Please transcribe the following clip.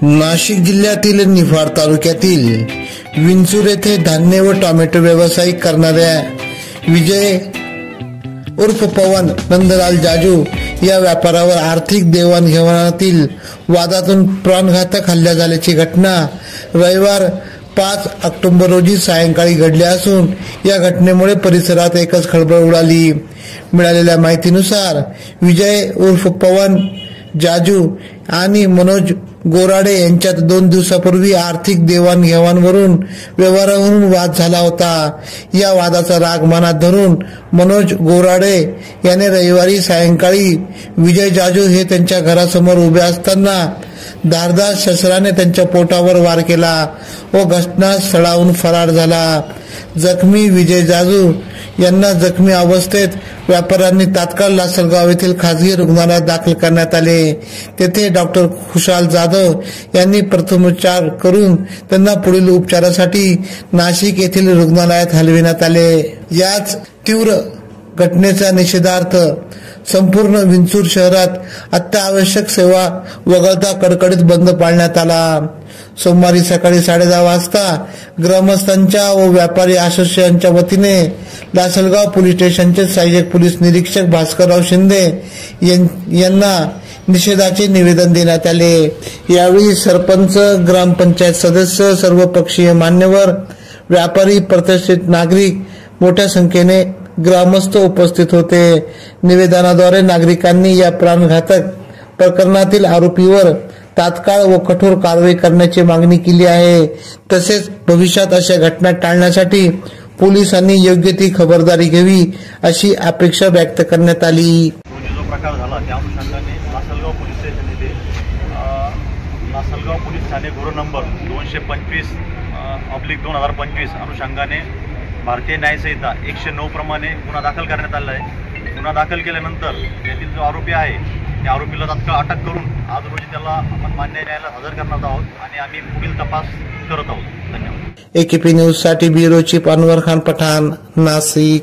नाशिक जिल्ह्यातील निफाड तालुक्यातील विंचूर येथे धान्य व टोमॅटो व्यावसायिक करणाऱ्या विजय उर्फ पवन नंदलाल जाजू या व्यापाऱ्यावर आर्थिक देवाणघेवाणातील वादातून प्राणघातक हल्ला झाल्याची घटना रविवार 5 ऑक्टोबर रोजी सायंकाळी घडली असून या घटनेमुळे परिसरात एकच खळबळ उडाली। मिळालेल्या माहितीनुसार विजय उर्फ पवन जाजू आणि मनोज गोराडे यांच्यात 2 दिवसापूर्वी आर्थिक देवाणघेवाणवरून व्यवहारावरून वाद झाला होता। या वादाचा राग मनात धरून मनोज गोराडे याने रविवारी सायंकाळी विजय जाजू हे त्यांच्या घरासमोर उभे असताना धारदार शस्त्राने त्यांच्या पोटावर वार केला व घटनास्थळाहून फरार झाला। जखमी विजय जाजू यांना जखमी अवस्थेत व्यापाऱ्यांनी तात्काळ लासलगाव येथील खासगी रुग्णालयात दाखल करण्यात आले। तेथे डॉक्टर खुशाल जाधव यांनी प्रथमोपचार करून त्यांना पुढील उपचारासाठी नाशिक येथील रुग्णालयात हलविण्यात आले। याच तीव्र घटनेच्या निषेधार्थ संपूर्ण विंचूर शहरात अत्यावश्यक सेवा वगळता कडकडीत बंद पाळण्यात आला। सोमवारी सकाळी 10:30 वाजता ग्रामस्थांच्या व व्यापारी असोसिएशनच्या वतीने लासलगाव पोलीस स्टेशनचे सहाय्यक पोलीस निरीक्षक भास्करराव शिंदे यांना निषेधाचे निवेदन देण्यात आले। यावेळी सरपंच, ग्रामपंचायत सदस्य, सर्वपक्षीय मान्यवर, व्यापारी, प्रतिष्ठित नागरिक, मोठ्या संख्येने ग्रामस्थ उपस्थित होते। निवेदनाद्वारे नागरिकांनी या प्राणघातक प्रकरणातील आरोपीवर तात्काळ व कठोर कारवाई करण्याची मागणी केली आहे। तसेच भविष्यात अशा घटना टाळण्यासाठी पोलिसांनी योग्य ती खबरदारी घ्यावी अशी अपेक्षा व्यक्त करण्यात आली। जो प्रकार झाला त्या अनुषंगाने लासलगाव पोलीस स्टेशन येथे लासलगाव पोलीस ठाणे गुन्हा नंबर 225/2025 अनुषंगाने भारतीय न्यायसंहिता 109 प्रमाणे गुन्हा दाखल करण्यात आला आहे। गुन्हा दाखल केल्यानंतर यातील जो आरोपी आहे त्या आरोपीला तात्काळ अटक करून आज रोजी त्याला आपण मान्य न्यायालयात हजर करणार आहोत आणि आम्ही पुढील तपास करत आहोत। धन्यवाद। AKP न्यूज साठी ब्युरो चीफ अनवर खान पठाण, नाशिक।